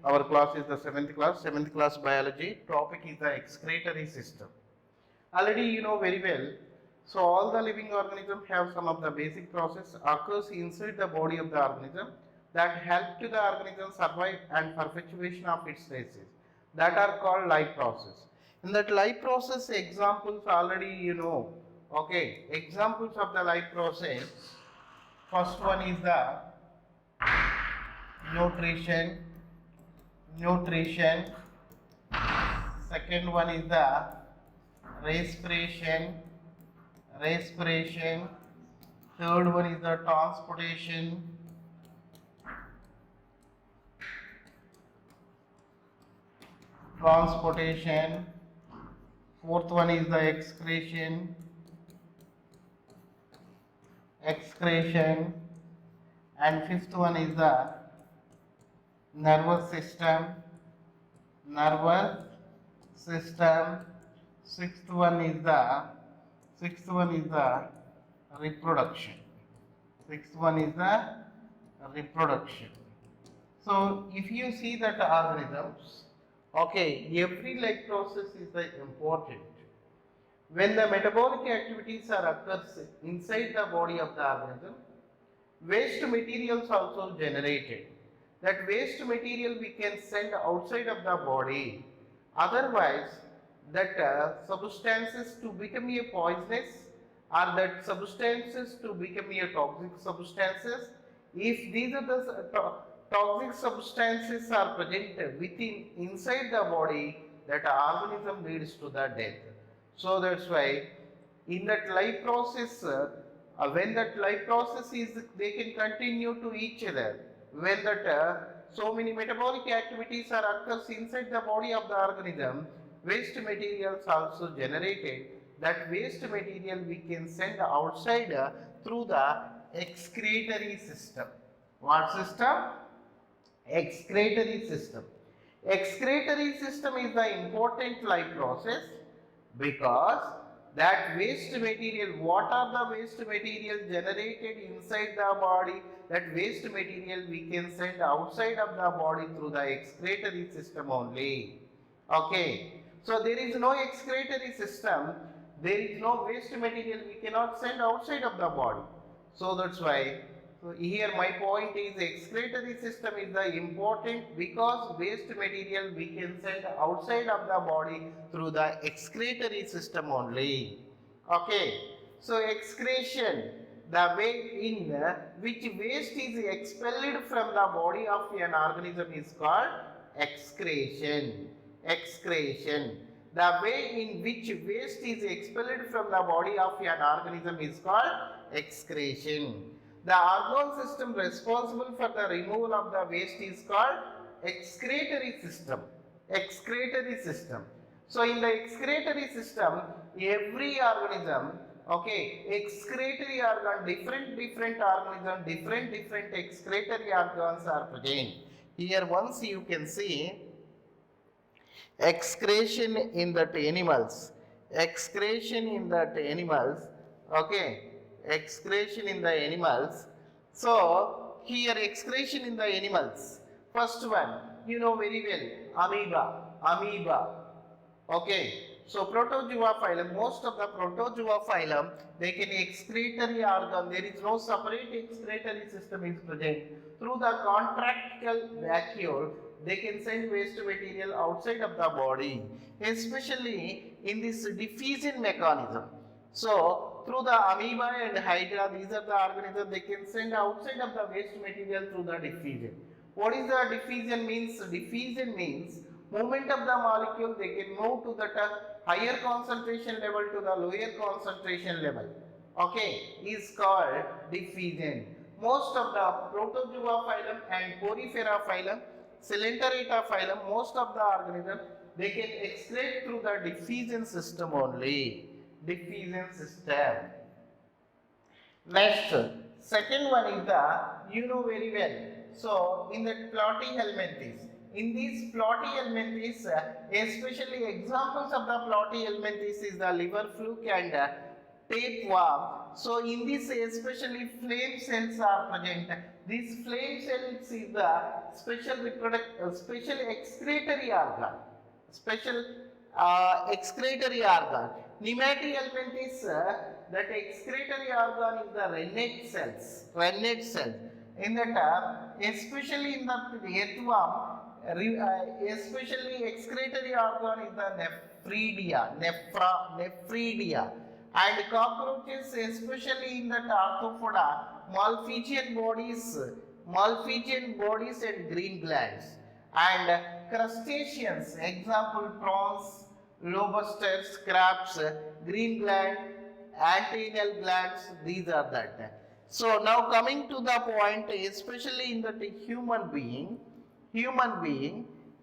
Our class is the seventh class biology. Topic is the excretory system. Already you know very well. So all the living organisms have some of the basic process occurs inside the body of the organism that help to the organism survive and perpetuation of its races. That are called life process. In that life process examples already you know. Okay, examples of the life process. First one is the nutrition. Nutrition. Second one is the respiration. Respiration. Third one is the transportation. Transportation. Fourth one is the excretion. Excretion. And fifth one is the nervous system. Nervous system. Sixth one is the reproduction. Sixth one is the reproduction. So if you see that organisms, okay, every life process is the important. When the metabolic activities are occurs inside the body of the organism, waste materials also generated. That waste material we can send outside of the body. Otherwise, that substances to become a poisonous or that substances to become a toxic substances. If these are the toxic substances are present within inside the body, that organism leads to the death. So that's why in that life process, when that life process is, they can continue to each other. When that so many metabolic activities are occurs inside the body of the organism, waste materials also generated. That waste material we can send outside through the excretory system. What system? Excretory system. Excretory system is the important life process because that waste material, what are the waste material generated inside the body, that waste material we can send outside of the body through the excretory system only. Okay, so there is no excretory system, there is no waste material we cannot send outside of the body. So that's why, so here my point is excretory system is the important because waste material we can send outside of the body through the excretory system only. Okay, so excretion, the way in which waste is expelled from the body of an organism is called excretion. Excretion. The way in which waste is expelled from the body of an organism is called excretion. The organ system responsible for the removal of the waste is called excretory system. Excretory system. So in the excretory system, every organism, okay, excretory organ, different organism, different excretory organs are present. Here once you can see excretion in that animals, excretion in that animals, okay, excretion in the animals. So here excretion in the animals, first one you know very well, amoeba. Okay, so protozoa phylum, most of the protozoa phylum, they can excretory organ, there is no separate excretory system is present. Through the contractile vacuole, they can send waste material outside of the body, especially in this diffusion mechanism. So through the amoeba and hydra, these are the organisms, they can send outside of the waste material through the diffusion. What is the diffusion means? Diffusion means movement of the molecule, they can move to the higher concentration level to the lower concentration level. Okay, is called diffusion. Most of the protozoa phylum and porifera phylum, Coelenterata phylum, most of the organisms, they can excrete through the diffusion system only. Diffusion system. Next, second one is the, you know very well. So in the platyhelminthes, in these platyhelminthes, especially examples of the platyhelminthes is the liver fluke and tapeworm. So in this especially flame cells are present. These flame cells is the special excretory organ. Special excretory organ. Nematic element is that excretory organ is the rennet cells. Rennet cells. In that, especially in the earthworm, especially excretory organ is the nephridia, and cockroaches, especially in the arthropoda, Malpighian bodies and green glands, and crustaceans, example prawns, lobsters, crabs, green gland, antennal glands, these are that. So now coming to the point, especially in the human being,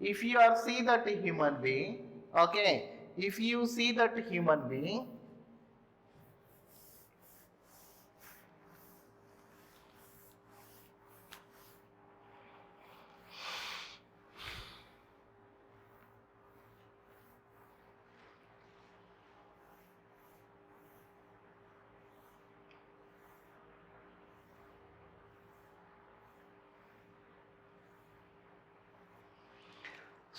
if you are see that human being, okay, if you see that human being,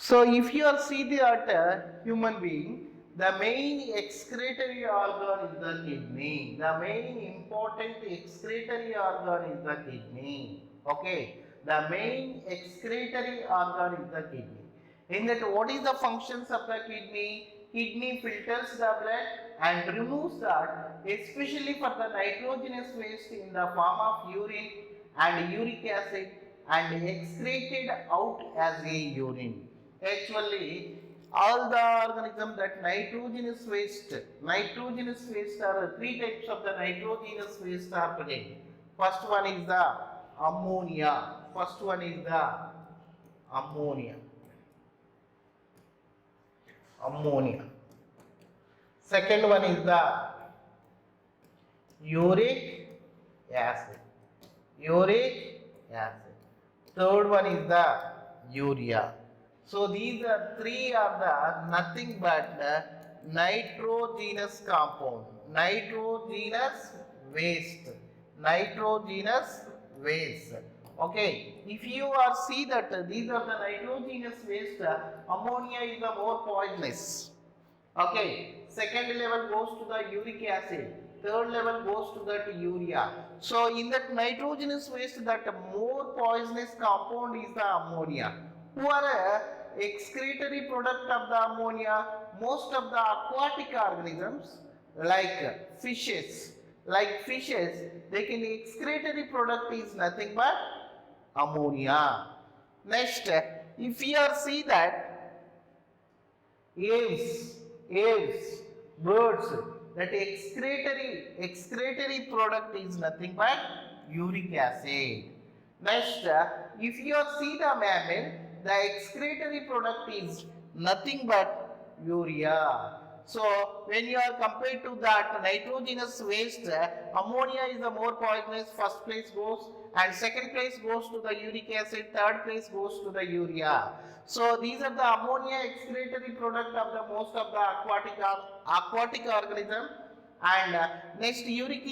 so if you are see that human being, the main excretory organ is the kidney. The main important excretory organ is the kidney. Okay, the main excretory organ is the kidney. In that, what is the functions of the kidney? Kidney filters the blood and removes that, especially for the nitrogenous waste in the form of urine and uric acid, and excreted out as a urine. Actually, all the organisms that nitrogenous waste are three types of the nitrogenous waste are present. First one is the ammonia. Ammonia. Second one is the uric acid. Third one is the urea. So these are three are the nothing but nitrogenous compound, nitrogenous waste. Okay, if you are see that these are the nitrogenous waste, ammonia is the more poisonous. Okay, second level goes to the uric acid, third level goes to that urea. So in that nitrogenous waste, that more poisonous compound is the ammonia. Who are excretory product of the ammonia? Most of the aquatic organisms like fishes, they can excretory product is nothing but ammonia. Next, if you are see that aves, birds, that excretory product is nothing but uric acid. Next, if you are see the mammal, the excretory product is nothing but urea. So when you are compared to that nitrogenous waste, ammonia is the more poisonous. First place goes, and second place goes to the uric acid, third place goes to the urea. So these are the ammonia excretory product of the most of the aquatic organism. And next, uric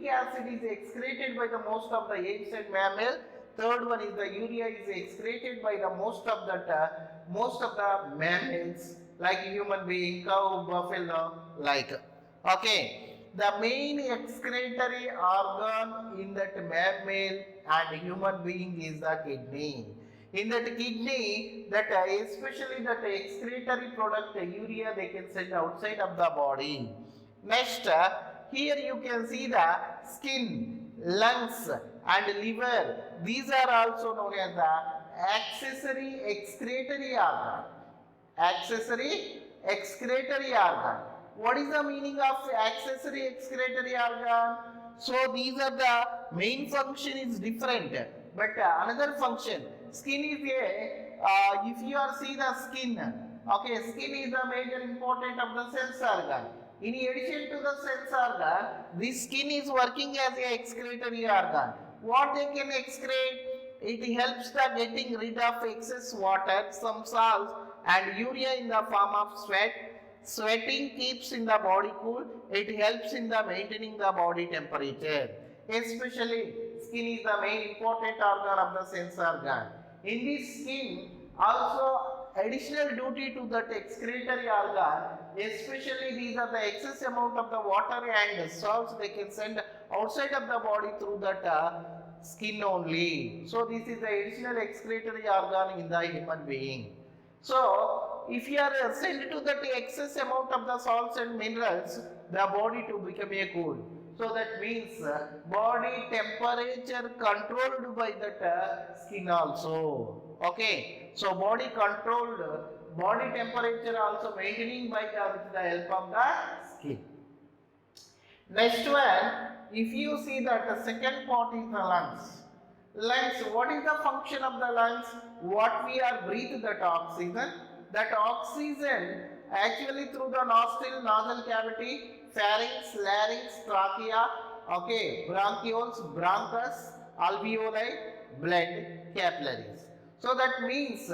acid is excreted by the most of the apes and mammal. Third one is the urea is excreted by the most of the mammals like human being, cow, buffalo, like. Okay, the main excretory organ in that mammal and human being is the kidney. In that kidney, that especially that excretory product urea, they can send outside of the body. Next, here you can see the skin, lungs and liver. These are also known as the accessory excretory organ. What is the meaning of accessory excretory organ? So these are the main function is different, but another function. Skin is if you are see the skin, okay, skin is the major important of the sense organ. In addition to the sense organ, this skin is working as a excretory organ. What they can excrete? It helps the getting rid of excess water, some salts and urea in the form of sweat, sweating keeps in the body cool. It helps in the maintaining the body temperature. Especially skin is the main important organ of the sense organ. In this skin also additional duty to that excretory organ, especially these are the excess amount of the water and salts they can send outside of the body through that skin only. So this is the additional excretory organ in the human being. So if you are sent to that excess amount of the salts and minerals, the body to become a cool. So that means body temperature controlled by that skin also. Okay. So body controlled, body temperature also maintaining by with the help of the skin. Next one, if you see that the second part is the lungs. Lungs, what is the function of the lungs? What we are breathing that oxygen. That oxygen actually through the nostril, nasal cavity, pharynx, larynx, trachea, okay, bronchioles, bronchus, alveoli, blood, capillaries. So that means,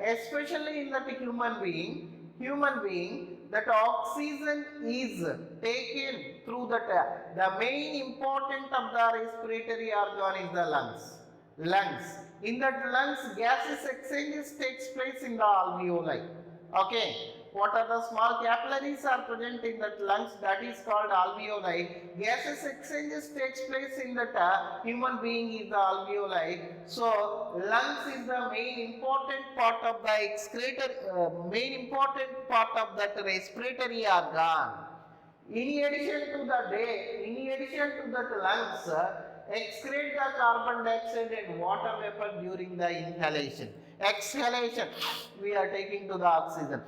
especially in that human being, that oxygen is taken through that. The main important of the respiratory organ is the lungs. Lungs. In that lungs, gases exchanges takes place in the alveoli. Okay. What are the small capillaries are present in that lungs, that is called alveoli. Gases exchanges takes place in that human being is the alveoli. So lungs is the main important part of the main important part of that respiratory organ. In addition to that lungs excrete the carbon dioxide and water vapor during the inhalation. Exhalation, we are taking to the oxygen.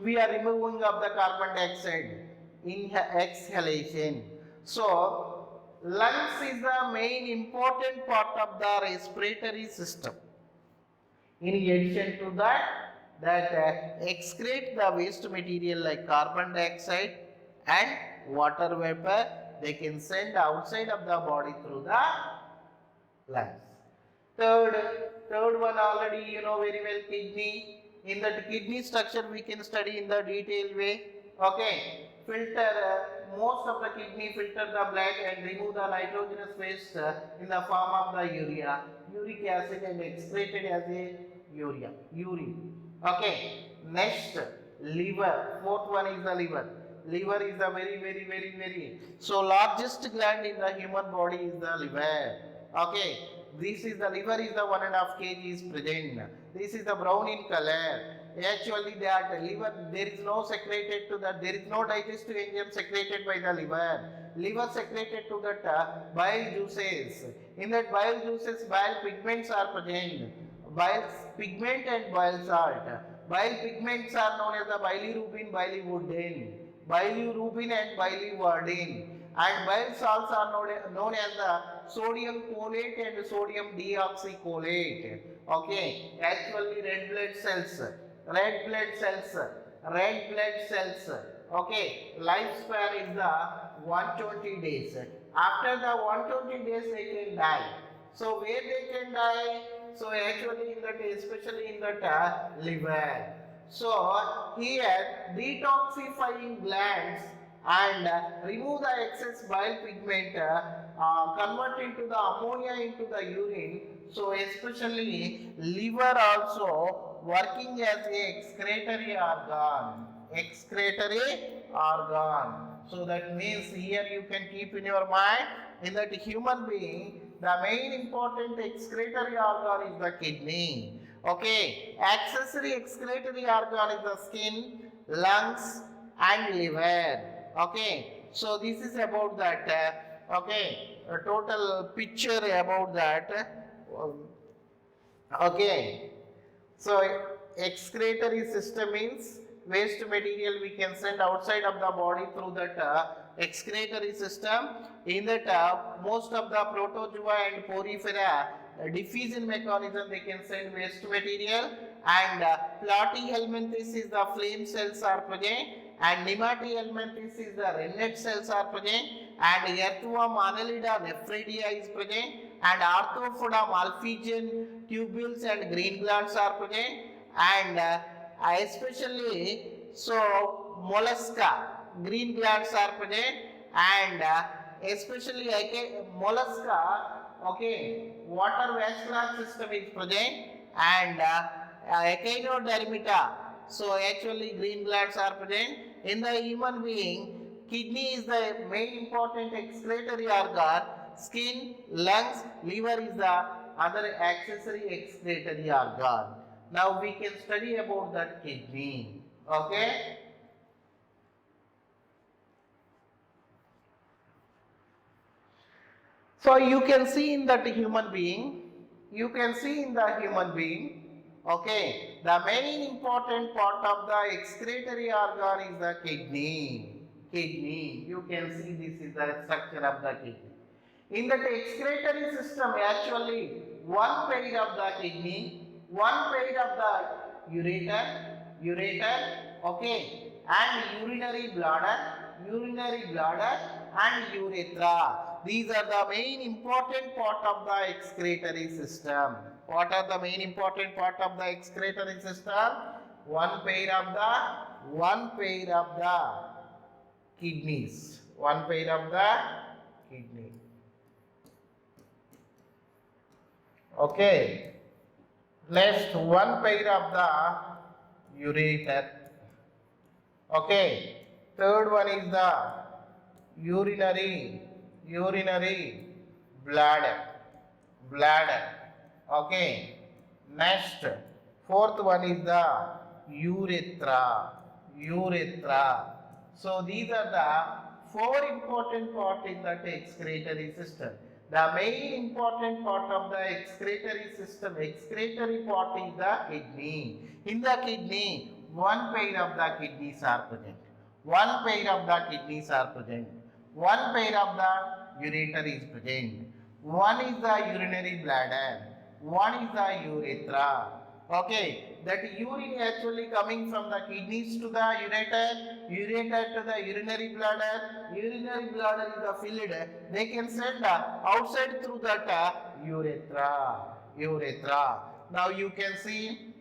We are removing of the carbon dioxide in exhalation. So lungs is the main important part of the respiratory system. In addition to that excrete the waste material like carbon dioxide and water vapor, they can send outside of the body through the lungs. Third one already you know very well, kidney. In that kidney structure we can study in the detailed way. Okay, filter most of the kidney filter the blood and remove the nitrogenous waste in the form of the uric acid and excreted as a urine. Okay, next liver. Fourth one is the liver. Liver is the very so largest gland in the human body is the liver. Okay, this is the liver is the 1.5 kg is present. This is the brown in color. Actually that liver, there is no secreted to that, there is no digestive enzyme secreted by the liver. Liver secreted to that bile juices. In that bile juices, bile pigments are present. Bile pigment and bile salt. Bile pigments are known as the bilirubin, bilirubin and biliverdin. And bile salts are known as the sodium cholate and sodium deoxycholate. Okay, actually red blood cells. Okay, lifespan is the 120 days. After the 120 days they can die. So where they can die? So actually in that, especially in that liver. So here detoxifying glands and remove the excess bile pigment, convert into the ammonia into the urine. So especially liver also working as a excretory organ. So that means here you can keep in your mind, in that human being the main important excretory organ is the kidney. Okay, accessory excretory organ is the skin, lungs and liver. Okay, so this is about that. Okay, a total picture about that. Okay, so excretory system means waste material we can send outside of the body through that excretory system. In that most of the protozoa and porifera diffusion mechanism they can send waste material, and Platyhelminthes is the flame cells are present, and Nematohelminthes is the rennet cells are present, and Earthworm Annelida nephridia is present, and Arthropoda malpighian tubules and green glands are present, and especially so mollusca, green glands are present, and especially mollusca, okay, water vascular system is present, and echinodermata. So actually green glands are present. In the human being, kidney is the main important excretory organ, skin, lungs, liver is the other accessory excretory organ. Now we can study about that kidney. Okay. So you can see in that human being, okay, the main important part of the excretory organ is the kidney. You can see this is the structure of the kidney. In that excretory system, actually, one pair of the kidney, one pair of the ureter, okay, and urinary bladder, and urethra. These are the main important part of the excretory system. What are the main important part of the excretory system? One pair of the kidneys. One pair of the kidney. Okay. Next, one pair of the ureter. Okay. Third one is the urinary bladder. Okay. Next, fourth one is the urethra. So these are the four important parts in that excretory system. The main important part of the excretory system, excretory part is the kidney. In the kidney, one pair of the kidneys are present. One pair of the ureter is present. One is the urinary bladder. One is the urethra. Okay, that urine actually coming from the kidneys to the ureter to the urinary bladder is the fluid. They can send outside through that urethra. Now you can see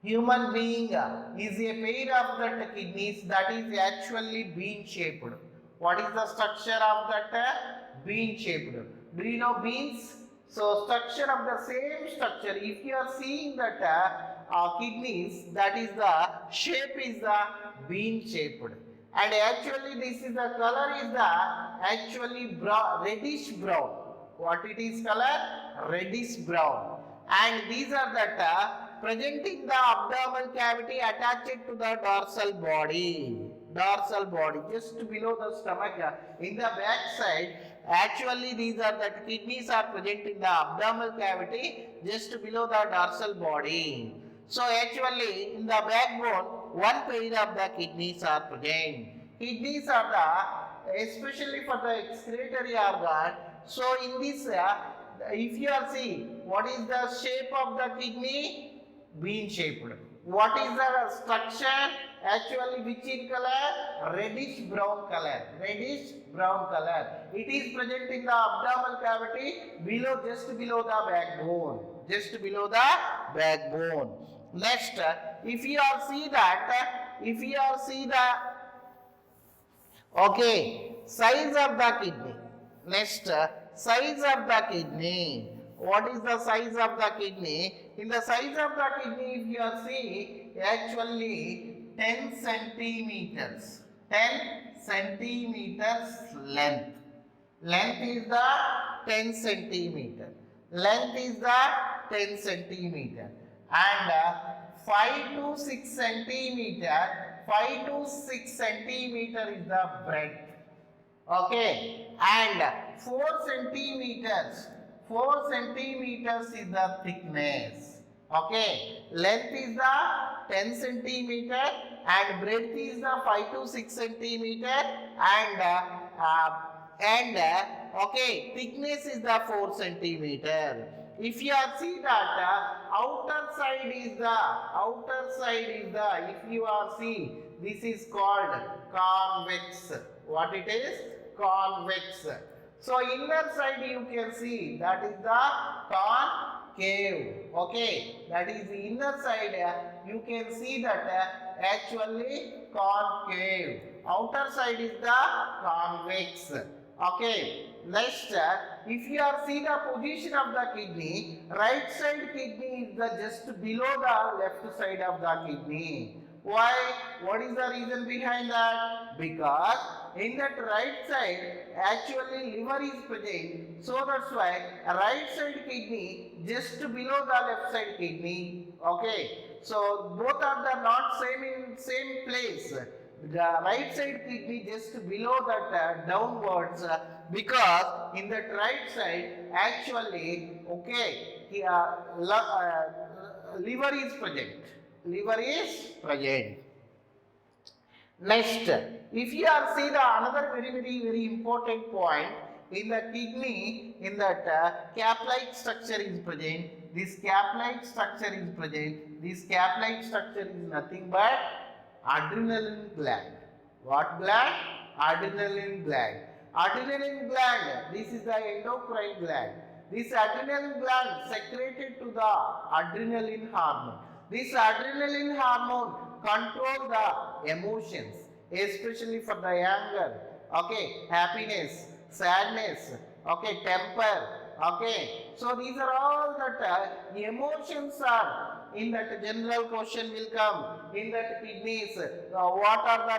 human being is a pair of that kidneys that is actually bean shaped. What is the structure of that bean shaped? Do you know beans? So structure of the same structure. If you are seeing that kidneys, that is the shape is the bean shaped, and actually this is the color is the actually reddish brown. What it is color? Reddish brown. And these are that present in the abdominal cavity attached to the dorsal body. Just below the stomach, in the back side. Actually, these are the kidneys are present in the abdominal cavity just below the dorsal body. So actually, in the backbone, one pair of the kidneys are present. Kidneys are the especially for the excretory organ. So in this, if you are see, what is the shape of the kidney? Bean shaped. What is the structure? Actually, which in color? Reddish brown color. It is present in the abdominal cavity just below the backbone. Next, if you are see the okay, size of the kidney. Next, size of the kidney. What is the size of the kidney? In the size of the kidney, if you are see, actually 10 centimeters. 10 centimeters length. Length is the 10 centimeter. And 5 to 6 centimeter. 5 to 6 centimeter is the breadth. Okay. And 4 centimeters. 4 centimeters is the thickness. Okay. Length is the 10 centimeter and breadth is the 5 to 6 centimeter and okay, thickness is the 4 centimeter. If you are see that outer side is the if you are see, this is called convex. What it is? Convex. So inner side you can see that is the concave. Okay, that is the inner side. You can see that actually concave. Outer side is the convex. Okay. Next, if you are see the position of the kidney, right side kidney is the just below the left side of the kidney. Why? What is the reason behind that? Because in that right side, actually liver is present. So that's why right side kidney just below the left side kidney. Okay. So both are the not same in same place. The right side kidney just below that downwards because in that right side actually liver is present. Liver is present. Next, if you are see the another very important point in the kidney, in that cap-like structure is present. This cap-like structure is present. This cap-like structure is nothing but adrenaline gland. What gland? Adrenaline gland. Adrenaline gland. This is the endocrine gland. This adrenaline gland secreted to the adrenaline hormone. This adrenaline hormone control the emotions, especially for the anger, okay, happiness, sadness, okay, temper, okay. So these are all that emotions are in that general question will come in that kidneys. What are the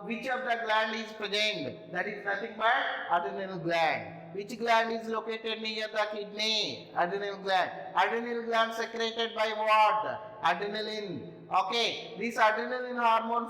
which of the gland is present? That is nothing but adrenal gland. Which gland is located near the kidney? Adrenal gland. Adrenal gland secreted by what? Adrenaline. Okay, this adrenaline hormone,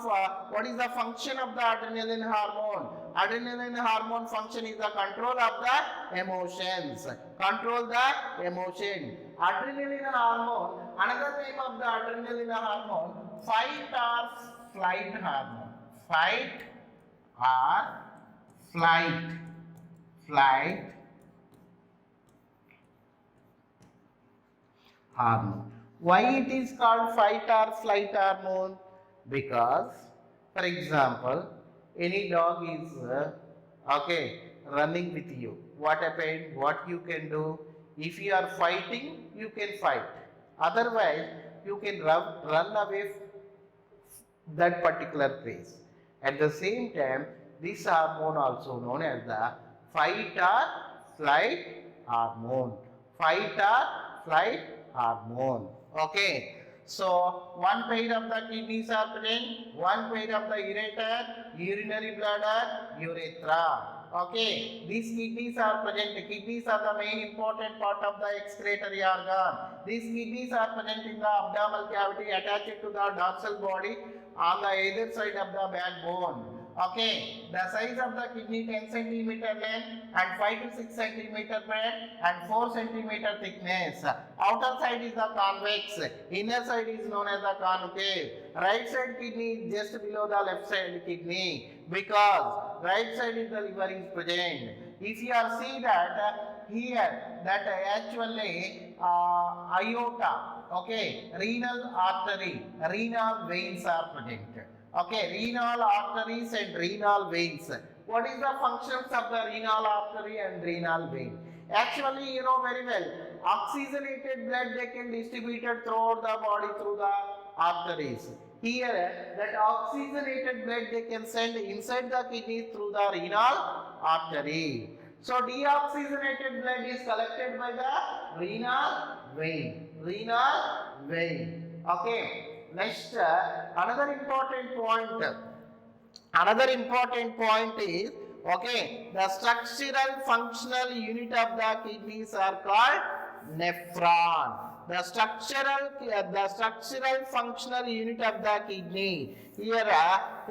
what is the function of the adrenaline hormone? Adrenaline hormone function is the control of the emotions. Control the emotion. Adrenaline hormone, another name of the adrenaline hormone, fight or flight hormone. Fight or flight. Flight hormone. Why it is called fight or flight hormone? Because, for example, any dog is running with you. What happened? What you can do? If you are fighting, you can fight. Otherwise, you can run away that particular place. At the same time, this hormone also known as the fight or flight hormone. Fight or flight hormone. Okay. So, one pair of the kidneys are present, one pair of the ureter, urinary bladder, urethra. Okay, these kidneys are present. Kidneys are the main important part of the excretory organ. These kidneys are present in the abdominal cavity attached to the dorsal body on the either side of the backbone. Okay, the size of the kidney 10 cm length and 5 to 6 cm breadth and 4 cm thickness. Outer side is the convex, inner side is known as the concave. Right side kidney is just below the left side kidney because right side is the liver is present. If you are see that here that actually aorta, okay, renal artery, renal veins are present. Okay, renal arteries and renal veins. What is the functions of the renal artery and renal vein? Actually, you know very well, oxygenated blood they can distribute it throughout the body through the arteries. Here, that oxygenated blood they can send inside the kidney through the renal artery. So, deoxygenated blood is collected by the renal vein. Renal vein. Okay. Next, another important point is, okay, the structural functional unit of the kidneys are called nephron. The structural functional unit of the kidney. Here,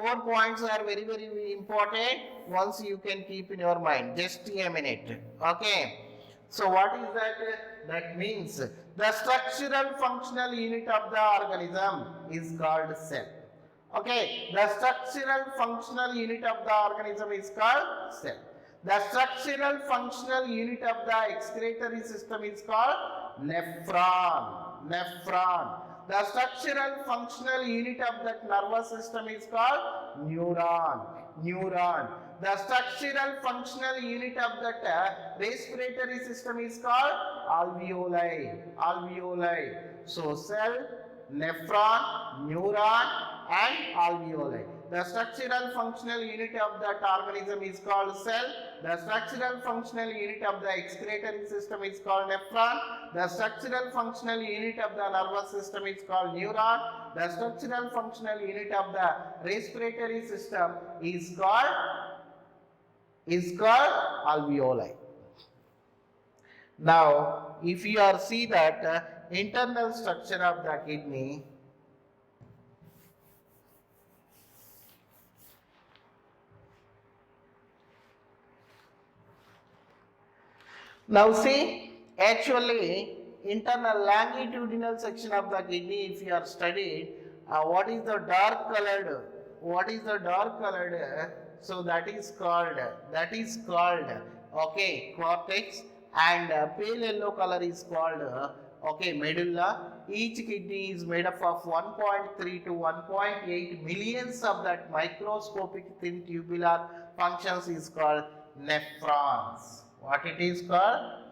4 points are very important. Once you can keep in your mind. Just a minute. Okay. So, what is that? That means the structural functional unit of the organism is called cell. Okay, the structural functional unit of the organism is called cell. The structural functional unit of the excretory system is called nephron. Nephron. The structural functional unit of that nervous system is called neuron. Neuron. The structural functional unit of that respiratory system is called alveoli. Alveoli. So cell, nephron, neuron, and alveoli. The structural functional unit of that organism is called cell. The structural functional unit of the excretory system is called nephron. The structural functional unit of the nervous system is called neuron. The structural functional unit of the respiratory system is called alveoli. Now, if you are see that internal structure of the kidney, now see, actually internal longitudinal section of the kidney, if you are studied, what is the dark colored, so that is called okay, cortex, and pale yellow color is called okay, medulla. Each kidney is made up of 1.3 to 1.8 millions of that microscopic thin tubular functions is called nephrons. What it is called?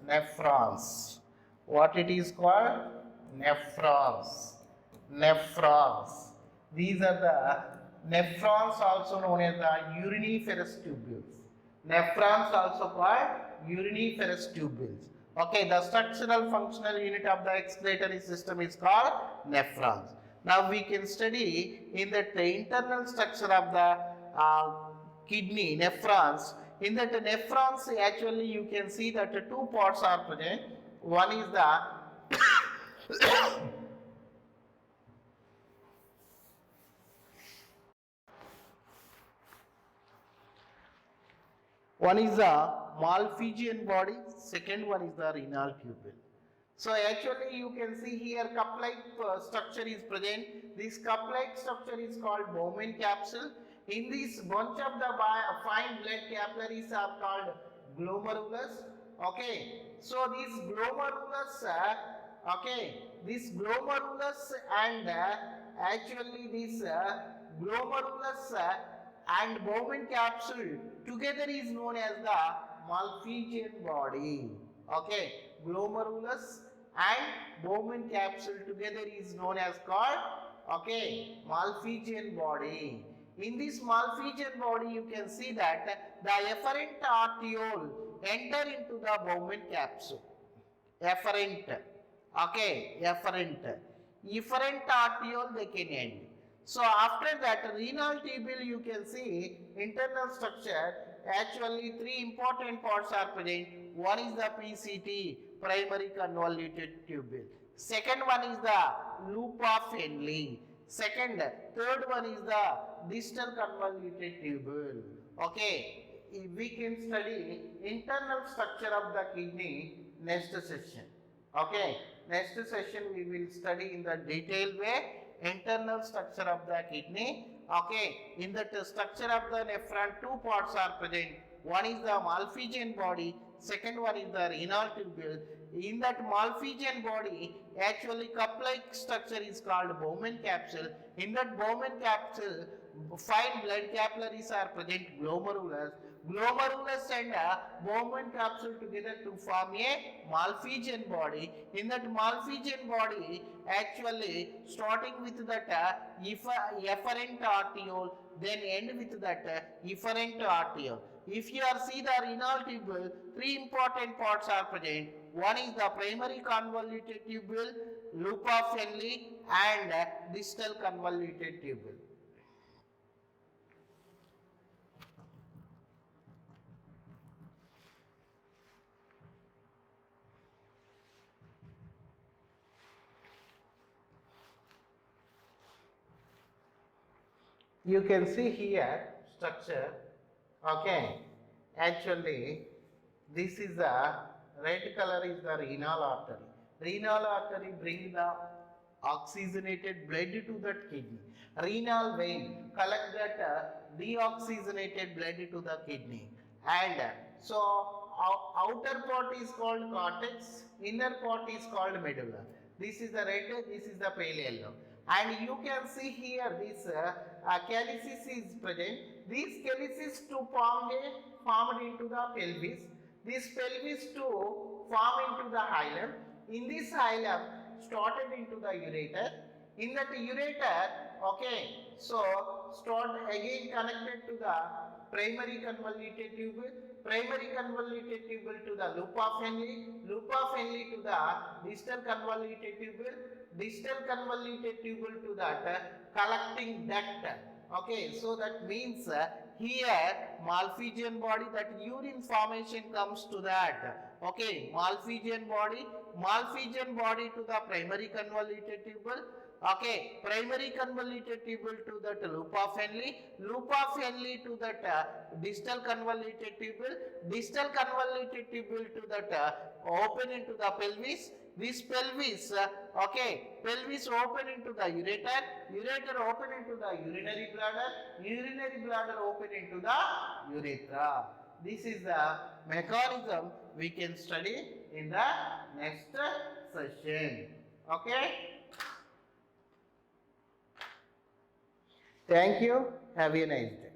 Nephrons. What it is called? Nephrons. Nephrons. These are the nephrons, also known as the uriniferous tubules. Nephrons also called uriniferous tubules. Okay, the structural functional unit of the excretory system is called nephrons. Now we can study in the internal structure of the kidney, nephrons. In that nephrons, actually you can see that two parts are present. One is the one is the Malpighian body, second one is the renal tubule. So actually you can see here cup-like structure is present. This cup-like structure is called Bowman capsule. In this bunch of the fine blood capillaries are called glomerulus. Okay, so this glomerulus, and actually this glomerulus and Bowman capsule together is known as the Malpighian body. Okay, glomerulus and Bowman capsule together is known as called Malpighian body. In this Malpighian body, you can see that the efferent arteriole enter into the Bowman capsule. Efferent arteriole they can end. So after that, renal tubule, you can see internal structure. Actually, three important parts are present. One is the PCT, primary convoluted tubule. Second one is the loop of Henle. Third one is the distal convoluted tubule. Okay, we can study internal structure of the kidney next session. Okay, next session we will study in the detailed way internal structure of the kidney. Okay, in the structure of the nephron, two parts are present. One is the Malpighian body, second one is the renal tubule. In that Malpighian body, actually cup-like structure is called Bowman capsule. In that Bowman capsule, fine blood capillaries are present, glomerulus. Glomerulus and Bowman capsule together to form a Malpighian body. In that Malpighian body, actually starting with that efferent arteriole, then end with that efferent arteriole. If you are see the renal tubule, three important parts are present. One is the primary convoluted tubule, loop of Henle, and distal convoluted tubule. You can see here structure. Okay, actually this is the red color is the renal artery. Renal artery bring the oxygenated blood to that kidney. Renal vein collect that deoxygenated blood to the kidney. And so outer part is called cortex, inner part is called medulla. This is the red, this is the pale yellow. And you can see here this calyces is present. These calyces to formed into the pelvis. This pelvis to form into the hilum. In this hilum started into the ureter. In that ureter, okay, so start again connected to the primary convoluted tubule, primary convoluted tubule to the loop of Henle to the distal convoluted tubule, distal convoluted tubule to that collecting duct. Okay, so that means here Malpighian body, that urine formation comes to that. Okay, Malpighian body to the primary convoluted tubule. Okay, primary convoluted tubule to that loop of Henle to that distal convoluted tubule to that open into the pelvis. This pelvis, pelvis open into the ureter open into the urinary bladder open into the urethra. This is the mechanism we can study in the next session. Okay. Thank you. Have a nice day.